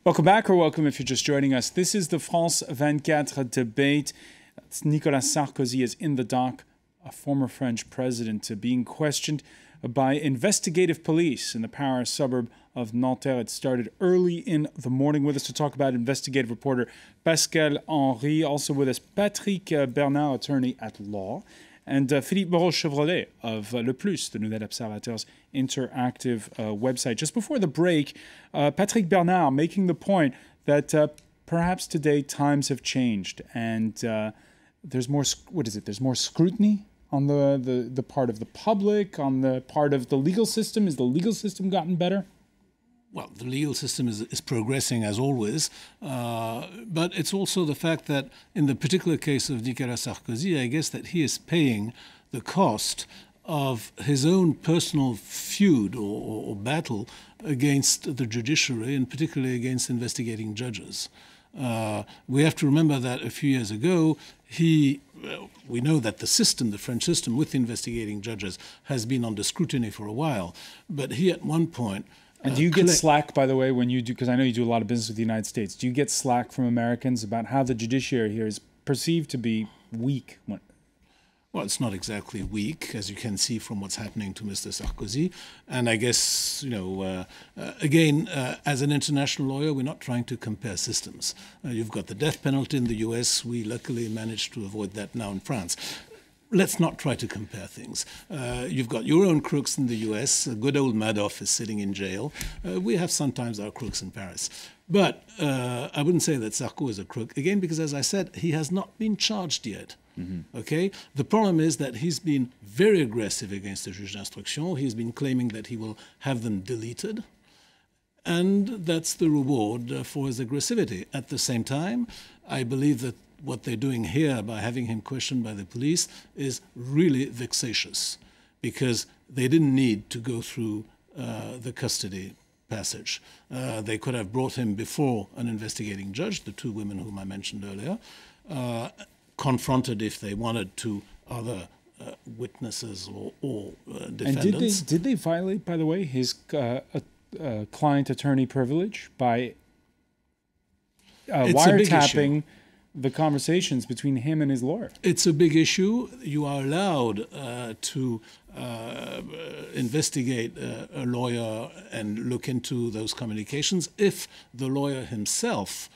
Welcome back, or welcome if you're just joining us. This is the France 24 debate. Nicolas Sarkozy is in the dock, a former French president, being questioned by investigative police in the Paris suburb of Nanterre. It started early in the morning. With us to talk about investigative reporter Pascal Henry. Also with us, Patrick Bernard, attorney at law, and Philippe Moreau-Chevrolet of Le Plus, the Nouvel Observateur's interactive website. Just before the break, Patrick Bernard making the point that perhaps today times have changed and there's more, there's more scrutiny on the part of the public, on the part of the legal system. Has the legal system gotten better? Well, the legal system is progressing as always, but it's also the fact that in the particular case of Nicolas Sarkozy, I guess that he is paying the cost of his own personal feud or battle against the judiciary, and particularly against investigating judges. We have to remember that a few years ago, we know that the system, the French system with investigating judges, has been under scrutiny for a while, but he at one point... And do you get slack, by the way, when you do, because I know you do a lot of business with the United States, do you get slack from Americans about how the judiciary here is perceived to be weak? Well, it's not exactly weak, as you can see from what's happening to Mr. Sarkozy. And I guess, again, as an international lawyer, we're not trying to compare systems. You've got the death penalty in the US. We luckily managed to avoid that now in France. Let's not try to compare things. You've got your own crooks in the US. Good old Madoff is sitting in jail. We have sometimes our crooks in Paris. But I wouldn't say that Sarko is a crook, again, because, as I said, he has not been charged yet. Mm-hmm. Okay? The problem is that he's been very aggressive against the juge d'instruction. He's been claiming that he will have them deleted. And that's the reward for his aggressivity. At the same time, I believe that what they're doing here by having him questioned by the police is really vexatious, because they didn't need to go through the custody passage. They could have brought him before an investigating judge, the two women whom I mentioned earlier, confronted, if they wanted to, other witnesses or defendants. And did they violate, by the way, his client attorney privilege by wiretapping the conversations between him and his lawyer? It's a big issue. You are allowed to investigate a lawyer and look into those communications if the lawyer himself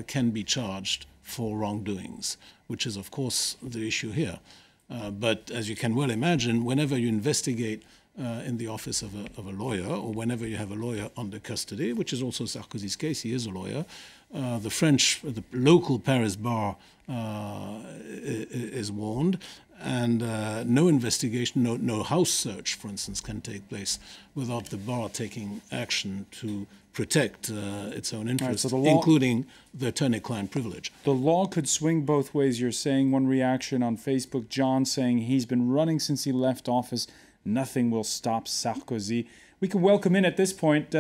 can be charged for wrongdoings, which is, of course, the issue here. But as you can well imagine, whenever you investigate in the office of a lawyer, or whenever you have a lawyer under custody, which is also Sarkozy's case, he is a lawyer, the local Paris bar is warned, and no investigation, no house search, for instance, can take place without the bar taking action to protect its own interests, right, so including the attorney-client privilege. The law could swing both ways, you're saying. One reaction on Facebook, John saying he's been running since he left office. Nothing will stop Sarkozy. We can welcome in at this point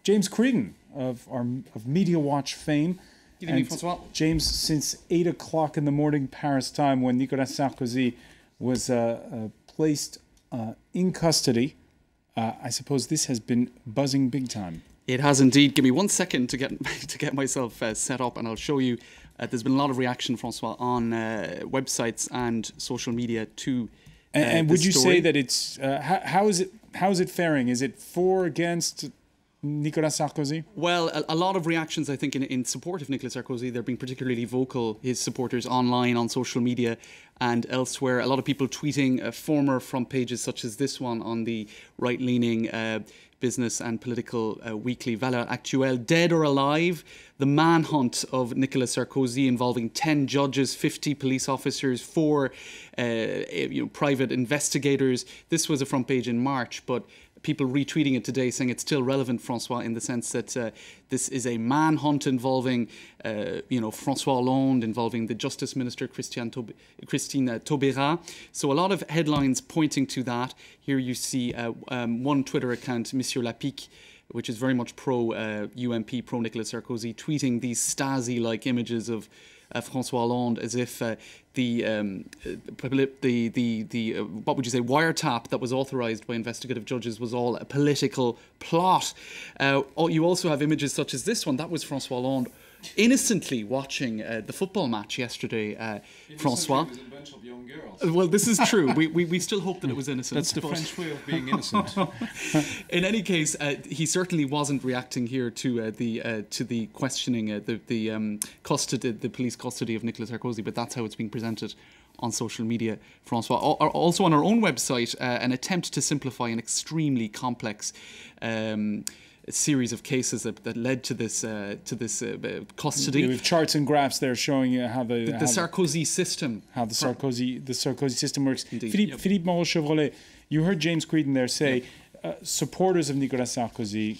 James Creedon of Media Watch fame. Good evening, François. James, since 8 o'clock in the morning Paris time, when Nicolas Sarkozy was placed in custody, I suppose this has been buzzing big time. It has indeed. Give me 1 second to get myself set up, and I'll show you. There's been a lot of reaction, François, on websites and social media to. And would you say that it's how is it faring? Is it for, against Nicolas Sarkozy? Well, a lot of reactions, I think, in support of Nicolas Sarkozy. They're being particularly vocal, his supporters online, on social media and elsewhere. A lot of people tweeting former front pages such as this one on the right-leaning business and political weekly Valeurs Actuelles. Dead or alive, the manhunt of Nicolas Sarkozy involving 10 judges, 50 police officers, 4 private investigators. This was a front page in March, but people retweeting it today saying it's still relevant, François, in the sense that this is a manhunt involving, François Hollande, involving the Justice Minister, Christine Taubira. So a lot of headlines pointing to that. Here you see one Twitter account, Monsieur Lapique, which is very much pro-UMP, pro-Nicolas Sarkozy, tweeting these Stasi-like images of François Hollande as if what would you say, wiretap that was authorised by investigative judges was all a political plot. You also have images such as this one. That was François Hollande innocently watching the football match yesterday, François. It was a bunch of young girls. Well, this is true. We still hope that it was innocent. That's the French way of being innocent. In any case, he certainly wasn't reacting here to the questioning, the police custody of Nicolas Sarkozy, but that's how it's being presented on social media, François. Also on our own website, an attempt to simplify an extremely complex a series of cases that led to this custody. Yeah, with charts and graphs there showing how the Sarkozy system, how the Sarkozy system works. Indeed. Philippe Moreau-Chevrolet, you heard James Creedon there say supporters of Nicolas Sarkozy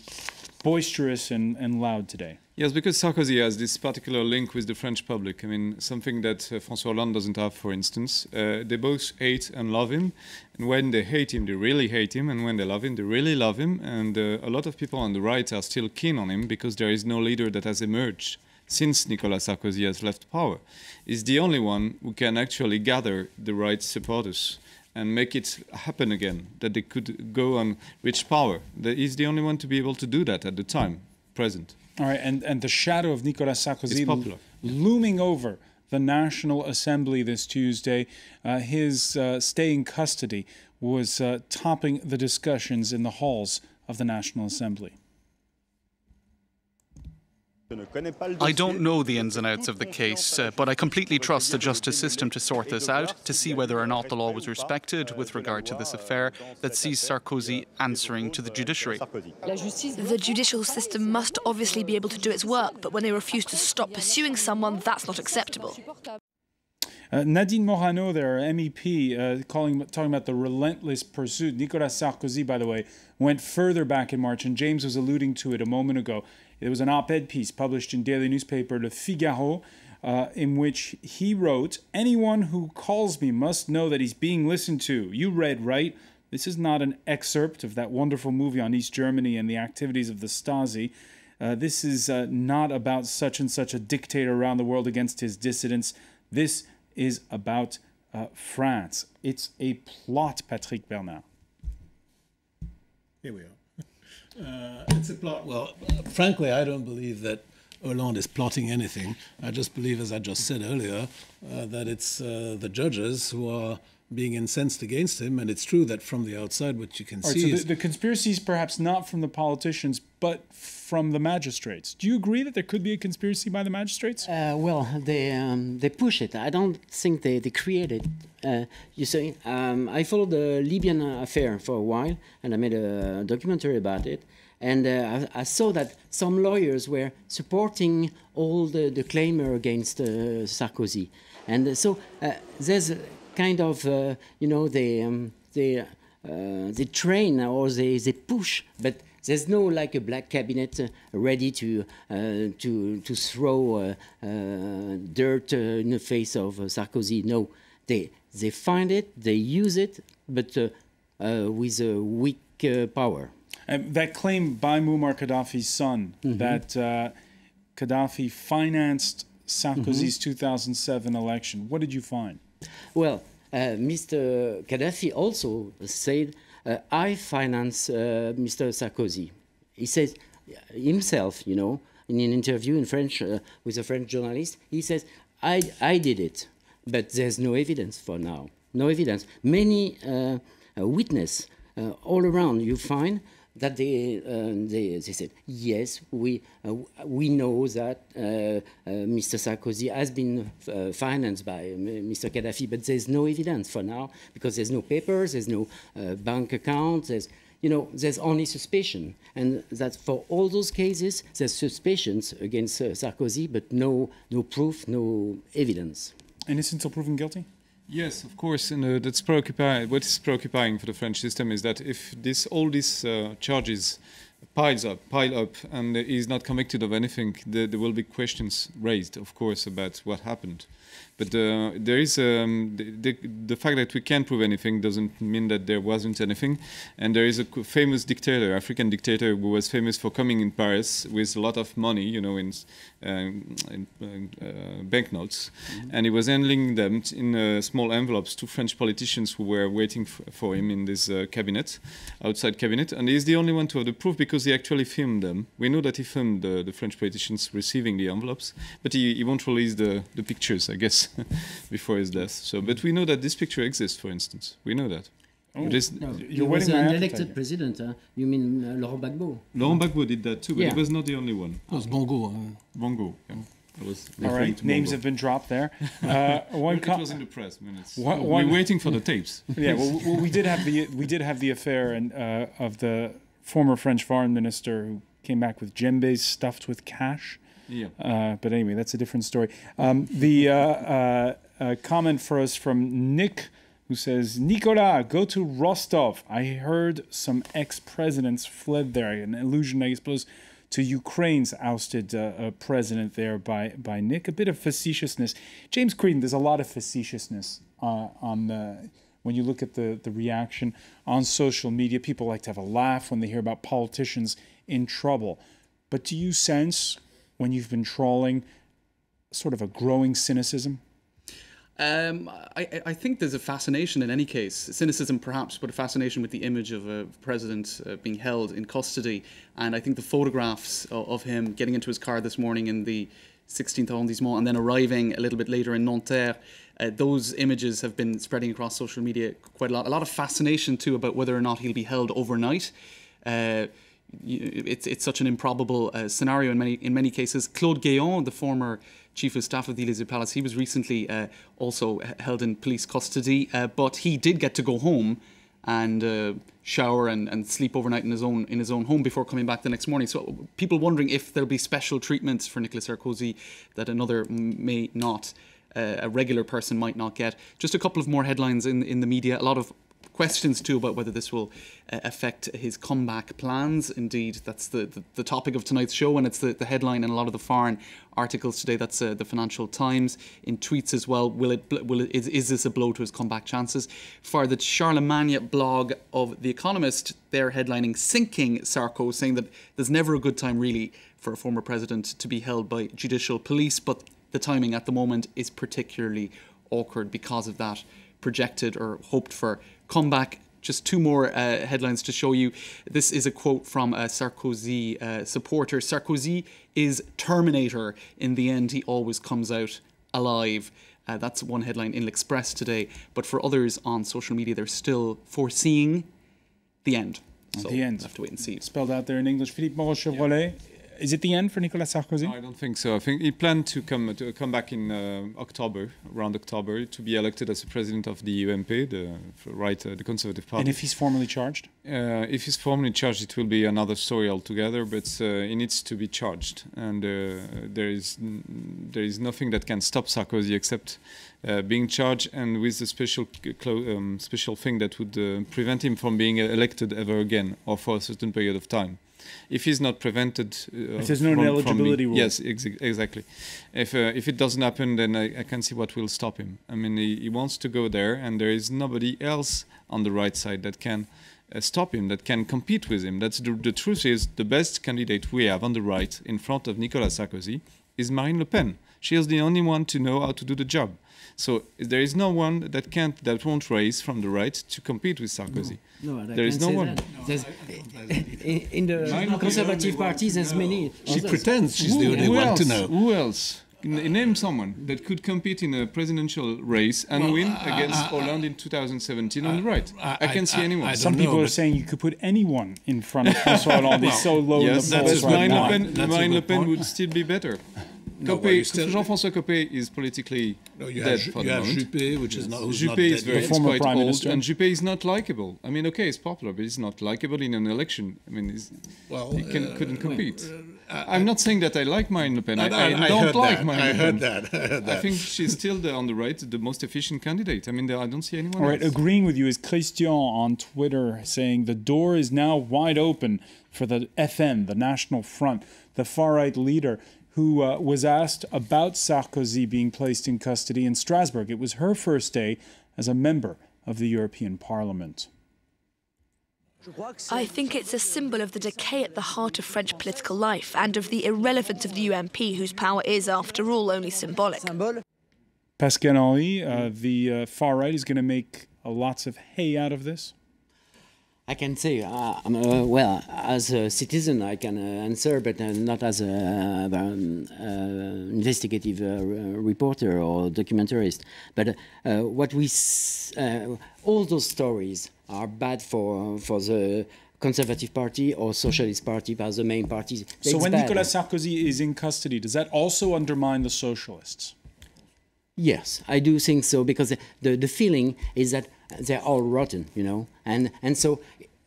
boisterous and loud today. Yes, because Sarkozy has this particular link with the French public. I mean, something that François Hollande doesn't have, for instance. They both hate and love him. And when they hate him, they really hate him. And when they love him, they really love him. And a lot of people on the right are still keen on him because there is no leader that has emerged since Nicolas Sarkozy has left power. He's the only one who can actually gather the right supporters and make it happen again, that they could go and reach power. He's the only one to be able to do that at the time, present. All right, and the shadow of Nicolas Sarkozy looming over the National Assembly this Tuesday, his stay in custody was topping the discussions in the halls of the National Assembly. I don't know the ins and outs of the case, but I completely trust the justice system to sort this out, to see whether or not the law was respected with regard to this affair that sees Sarkozy answering to the judiciary. The judicial system must obviously be able to do its work, but when they refuse to stop pursuing someone, that's not acceptable. Nadine Morano, their MEP, talking about the relentless pursuit. Nicolas Sarkozy, by the way, went further back in March, and James was alluding to it a moment ago. There was an op-ed piece published in daily newspaper Le Figaro in which he wrote, "Anyone who calls me must know that he's being listened to." You read, right? This is not an excerpt of that wonderful movie on East Germany and the activities of the Stasi. This is not about such and such a dictator around the world against his dissidents. This is about France. It's a plot, Patrick Bernard. Here we are. It's a plot. Well, frankly, I don't believe that Hollande is plotting anything. I just believe, as I just said earlier, that it's the judges who are being incensed against him. And it's true that from the outside, what you can see so the conspiracy is perhaps not from the politicians, but from the magistrates. Do you agree that there could be a conspiracy by the magistrates? Well, they push it. I don't think they create it. You see, I followed the Libyan affair for a while, and I made a documentary about it. And I saw that some lawyers were supporting all the claimer against Sarkozy. And so there's kind of, they train or they push, but there's no like a black cabinet ready to throw dirt in the face of Sarkozy. No, they find it, they use it, but with a weak power. That claim by Muammar Gaddafi's son that Gaddafi financed Sarkozy's 2007 election. What did you find? Well, Mr. Gaddafi also said, I finance Mr. Sarkozy. He says himself, in an interview in French with a French journalist, he says, I did it, but there's no evidence for now. No evidence. Many witnesses all around you find that they said, yes, we know that Mr. Sarkozy has been financed by Mr. Gaddafi, but there's no evidence for now because there's no papers, there's no bank account, there's only suspicion. And that for all those cases, there's suspicions against Sarkozy, but no proof, no evidence. Innocent until proven guilty? Yes, of course, and that's preoccupying. What is preoccupying for the French system is that if all these charges pile up, and he's not convicted of anything, there will be questions raised, of course, about what happened. But there is the fact that we can't prove anything doesn't mean that there wasn't anything. And there is a famous dictator, African dictator, who was famous for coming in Paris with a lot of money, you know, in banknotes, and he was handling them in small envelopes to French politicians who were waiting for him in this cabinet, outside cabinet. And he's the only one to have the proof because he actually filmed them. We know that he filmed the French politicians receiving the envelopes, but he won't release the pictures, I guess, before his death. So, but we know that this picture exists, for instance. We know that. Oh, no, he was an elected president. You mean Laurent Gbagbo? Laurent Gbagbo did that too, but yeah. He was not the only one. It was Bongo. Bongo, yeah. All right, names have been dropped there. It was in the press. I mean, we're waiting for the tapes. Yeah, well, we did have the affair of the former French foreign minister who came back with djembes stuffed with cash. Yeah. But anyway, that's a different story. The comment for us from Nick, who says, Nicolas, go to Rostov. I heard some ex-presidents fled there. An allusion, I suppose, to Ukraine's ousted president there by Nick. A bit of facetiousness. James Creedon, there's a lot of facetiousness when you look at the reaction on social media. People like to have a laugh when they hear about politicians in trouble. But do you sense, when you've been trawling, sort of a growing cynicism? I think there's a fascination in any case, cynicism perhaps, but a fascination with the image of a president being held in custody. And I think the photographs of him getting into his car this morning in the 16th arrondissement and then arriving a little bit later in Nanterre, those images have been spreading across social media quite a lot. A lot of fascination too about whether or not he'll be held overnight. It's such an improbable scenario in many cases. Claude Guéant, the former chief of staff of the Élysée Palace, he was recently also held in police custody, but he did get to go home and shower and sleep overnight in his own home before coming back the next morning. So people wondering if there'll be special treatments for Nicolas Sarkozy that another may not, a regular person might not get. Just a couple of more headlines in the media. A lot of questions too about whether this will affect his comeback plans. Indeed, that's the topic of tonight's show, and it's the headline in a lot of the foreign articles today. That's the Financial Times in tweets as well. Is this a blow to his comeback chances? For the Charlemagne blog of The Economist, they're headlining "Sinking Sarko," saying that there's never a good time really for a former president to be held by judicial police, but the timing at the moment is particularly awkward because of that projected or hoped for comeback. Just two more headlines to show you. This is a quote from a Sarkozy supporter. Sarkozy is Terminator. In the end, he always comes out alive. That's one headline in L'Express today. But for others on social media, they're still foreseeing the end. So the end. We'll have to wait and see. Spelled out there in English. Philippe Moreau-Chevrolet. Yeah. Is it the end for Nicolas Sarkozy? No, I don't think so. I think he planned to come back in around October, to be elected as the president of the UMP, the Conservative Party. And if he's formally charged? If he's formally charged, it will be another story altogether. But he needs to be charged, and there is nothing that can stop Sarkozy except being charged, and with the special thing that would prevent him from being elected ever again, or for a certain period of time. If he's not prevented, if there's no eligibility rule. Yes, exactly. If it doesn't happen, then I can see what will stop him. I mean, he wants to go there, and there is nobody else on the right side that can stop him, that can compete with him. That's the truth is the best candidate we have on the right in front of Nicolas Sarkozy is Marine Le Pen. She is the only one to know how to do the job. So there is no one that won't raise from the right to compete with Sarkozy. No, there is no one. In the Conservative Party, there's many. She pretends she's the only one to know. Who else? Name someone that could compete in a presidential race and win against Hollande in 2017 on the right. I can't see anyone. Some people are saying you could put anyone in front of François Hollande. He's so low in the polls right now. Marine Le Pen would still be better. Jean-François Copé is politically dead for the moment. Juppé, which is not Juppé is dead. former quite Prime old, Minister. and Juppé is not likable. I mean, okay, he's popular, but he's not likable in an election. I mean, he couldn't compete. I'm not saying that I like Marine Le Pen. I don't like Marine Le Pen. I heard that. I think she's still on the right, the most efficient candidate. I mean, I don't see anyone All right, else. agreeing with you is Christian on Twitter saying the door is now wide open for the FN, the National Front, the far-right leader who was asked about Sarkozy being placed in custody in Strasbourg. It was her first day as a member of the European Parliament. I think it's a symbol of the decay at the heart of French political life and of the irrelevance of the UMP, whose power is, after all, only symbolic. Pascal Henry, the far right is going to make lots of hay out of this? I can say, well, as a citizen, I can answer, but not as an investigative reporter or documentarist. But what we, all those stories are bad for the Conservative Party or Socialist Party as the main parties. So when Nicolas Sarkozy is in custody, does that also undermine the Socialists? Yes, I do think so, because the feeling is that they're all rotten, you know, and so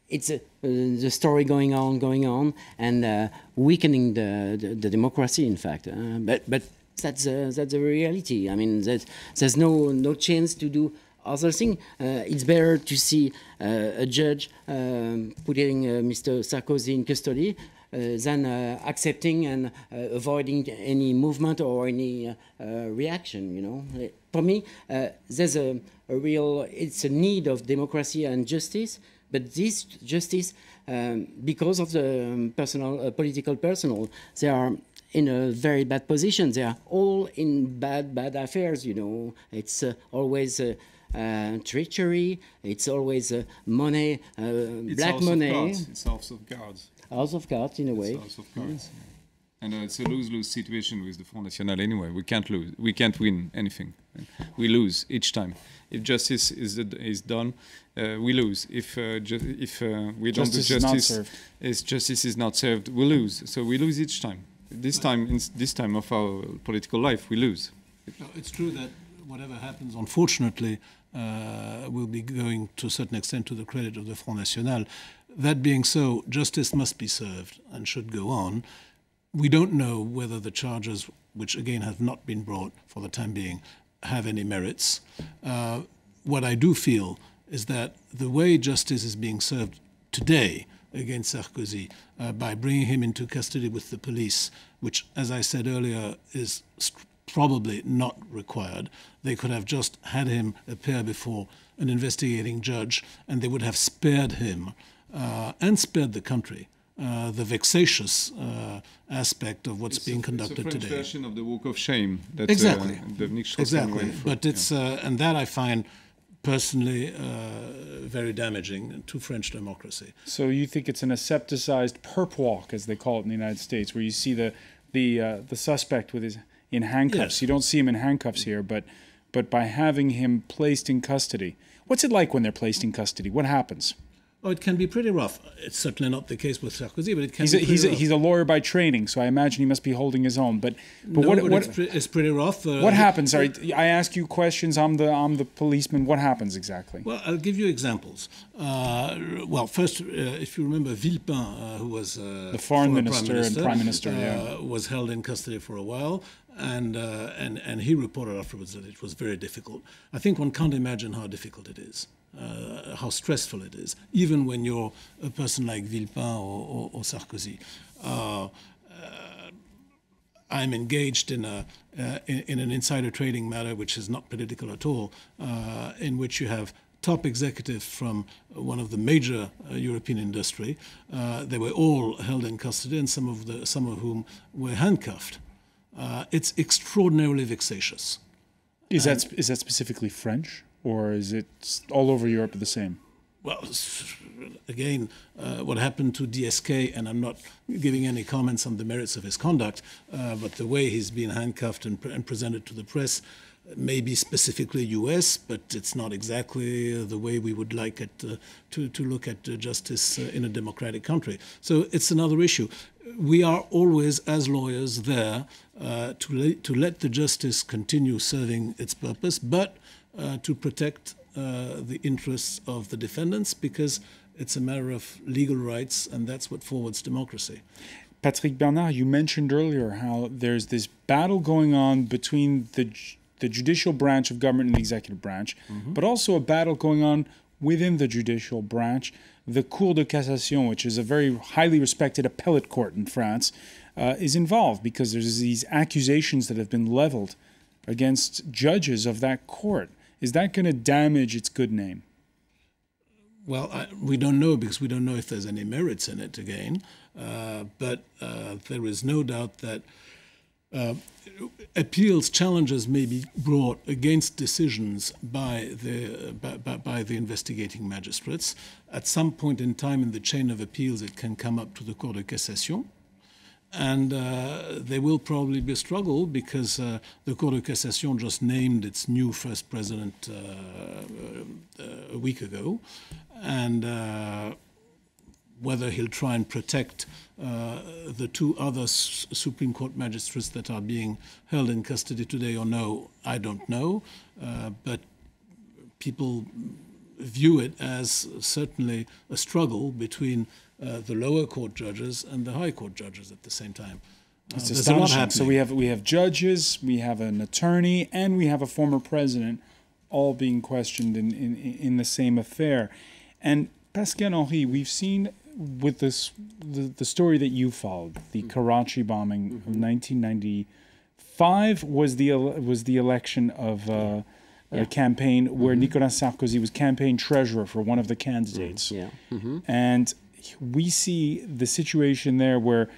it's the story going on, and weakening the democracy, in fact. But that's the reality. I mean, there's no chance to do other thing. It's better to see a judge putting Mr. Sarkozy in custody than accepting and avoiding any movement or any reaction, you know. For me, there's a real, it's a need of democracy and justice, but this justice, because of the political personnel, they are in a very bad position. They are all in bad affairs, you know. It's always treachery, it's always money, black money. It's House of Cards. House of Cards, in a way. House of Cards. And it's a lose-lose situation with the Front National anyway. We can't lose. We can't win anything. We lose each time. If justice is done, we lose. If we don't do justice, justice is not served, we lose. So we lose each time. This time of our political life, we lose. No, it's true that whatever happens, unfortunately, will be going to a certain extent to the credit of the Front National. That being so, justice must be served and should go on. We don't know whether the charges, which again have not been brought for the time being, have any merits. What I do feel is that the way justice is being served today against Sarkozy, by bringing him into custody with the police, which, as I said earlier, is probably not required. They could have just had him appear before an investigating judge, and they would have spared him and spared the country the vexatious aspect of what's being conducted today. It's a French version of the walk of shame. That, exactly. Exactly. But it's and that I find personally very damaging to French democracy. So you think it's an asepticized perp walk, as they call it in the United States, where you see the suspect with his in handcuffs. Yes. You don't see him in handcuffs here, but by having him placed in custody. What's it like when they're placed in custody? What happens? Oh, it can be pretty rough. It's certainly not the case with Sarkozy, but it can be pretty rough. He's a lawyer by training, so I imagine he must be holding his own. But it's pretty rough. What happens? I ask you questions. I'm the policeman. What happens exactly? Well, I'll give you examples. Well, first, if you remember, Villepin, who was the foreign minister and prime minister, was held in custody for a while, and he reported afterwards that it was very difficult. I think one can't imagine how difficult it is. How stressful it is, even when you're a person like Villepin or Sarkozy. I'm engaged in an insider trading matter, which is not political at all, in which you have top executives from one of the major European industry. They were all held in custody, and some of whom were handcuffed. It's extraordinarily vexatious. Is that specifically French? Or is it all over Europe the same? Well, again, what happened to DSK, and I'm not giving any comments on the merits of his conduct, but the way he's been handcuffed and presented to the press maybe specifically US, but it's not exactly the way we would like it to look at justice in a democratic country. So it's another issue. We are always, as lawyers, there to let the justice continue serving its purpose, but to protect the interests of the defendants, because it's a matter of legal rights, and that's what forwards democracy. Patrick Bernard, you mentioned earlier how there's this battle going on between the judicial branch of government and the executive branch, but also a battle going on within the judicial branch. The Cour de Cassation, which is a very highly respected appellate court in France, is involved because there's these accusations that have been leveled against judges of that court. Is that going to damage its good name? Well, we don't know, because we don't know if there's any merits in it again. But there is no doubt that appeals, challenges may be brought against decisions by the investigating magistrates. At some point in time in the chain of appeals, it can come up to the Cour de Cassation. And there will probably be a struggle, because the Cour de Cassation just named its new first president a week ago. And whether he'll try and protect the two other Supreme Court magistrates that are being held in custody today or no, I don't know. But people view it as certainly a struggle between the lower court judges and the high court judges at the same time. It's astonishing. So we have judges, we have an attorney, and we have a former president, all being questioned in the same affair. And Pascal Henry, we've seen with this the story that you followed, the Karachi bombing of 1995 was the election of a campaign where Nicolas Sarkozy was campaign treasurer for one of the candidates. And we see the situation there where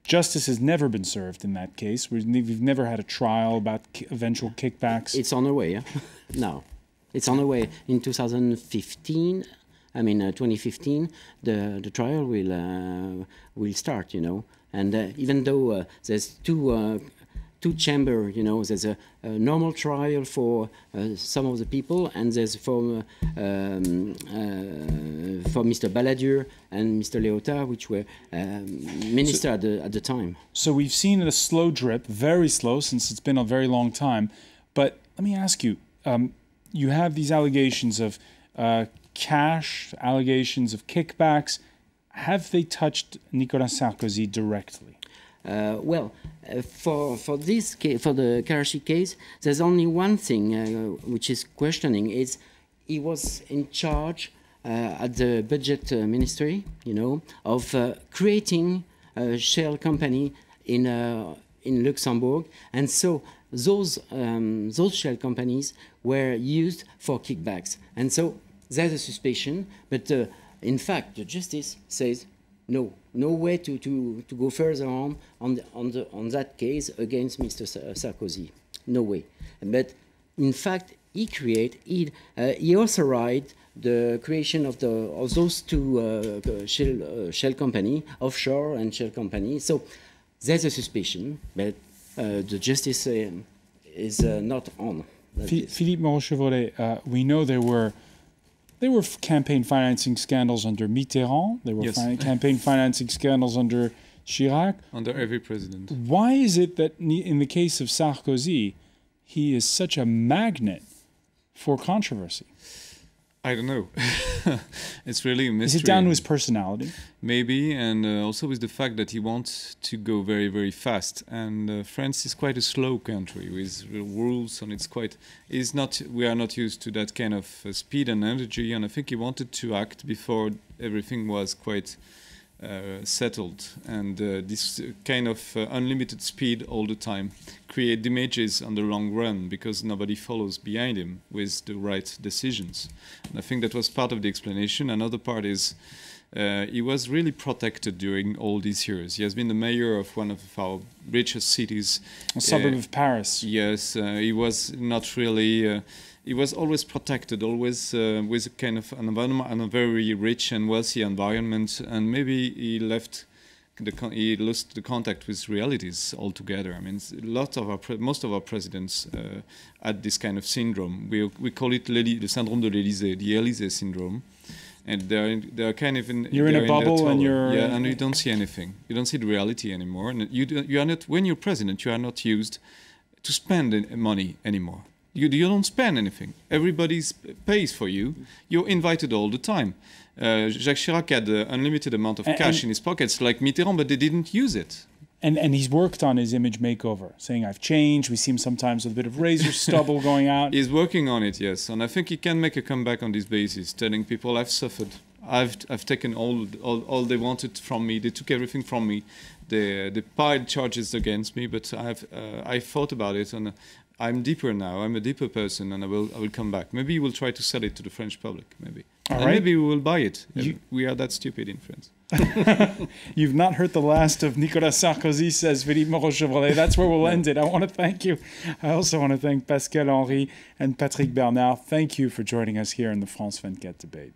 justice has never been served in that case. We've never had a trial about eventual kickbacks. It's on the way, now. It's on the way. In 2015, 2015, the trial will start, And even though there's two chamber, there's a normal trial for some of the people, and there's for Mr. Balladur and Mr. Léotard, which were minister at the time. So we've seen a slow drip, very slow, since it's been a very long time. But let me ask you, you have these allegations of cash, allegations of kickbacks. Have they touched Nicolas Sarkozy directly? For this case, for the Karachi case, there's only one thing which is questioning: is he was in charge at the budget ministry, of creating a shell company in Luxembourg, and so those shell companies were used for kickbacks, and so there's a suspicion. But in fact, the justice says no way to go further on that case against Mr. Sarkozy. No way. But in fact, he authorized the creation of those two shell company, offshore and shell company. So there's a suspicion, but the justice is not on. Philippe Moreau-Chevrolet, we know there were campaign financing scandals under Mitterrand. There were campaign financing scandals under Chirac. Under every president.Hy is it that in the case of Sarkozy, he is such a magnet for controversy? I don't know. It's really a mystery. Is it down to his personality? Maybe, and also with the fact that he wants to go very, very fast. And France is quite a slow country with rules, and we are not used to that kind of speed and energy. And I think he wanted to act before everything was quite settled. And this kind of unlimited speed all the time create damages on the long run, because nobody follows behind him with the right decisions. And I think that was part of the explanation. Another part is he was really protected during all these years. He has been the mayor of one of our richest cities. A suburb of Paris. Yes, he was not really... he was always protected, always with a kind of a very rich and wealthy environment, and maybe he left he lost the contact with realities altogether. I mean, most of our presidents had this kind of syndrome. We call it the syndrome de l'Élysée, the Élysée syndrome. And they're kind of in. You're in a bubble, and and you don't see anything. You don't see the reality anymore. And you are not, when you're president, you are not used to spend money anymore. You don't spend anything. Everybody pays for you. You're invited all the time. Jacques Chirac had an unlimited amount of cash in his pockets, like Mitterrand, but they didn't use it. And he's worked on his image makeover, saying, I've changed. We see him sometimes with a bit of razor stubble going out. He's working on it, yes. And I think he can make a comeback on this basis, telling people, I've suffered. I've taken all they wanted from me. They took everything from me. They piled charges against me, but I thought about it, and I'm deeper now. I'm a deeper person, and I will come back. Maybe we'll try to sell it to the French public, maybe. All and right. Maybe we will buy it. We are that stupid in France. You've not heard the last of Nicolas Sarkozy, says Philippe Moreau-Chevrolet. That's where we'll end it. I want to thank you. I also want to thank Pascal Henry and Patrick Bernard. Thank you for joining us here in the France 24 debate.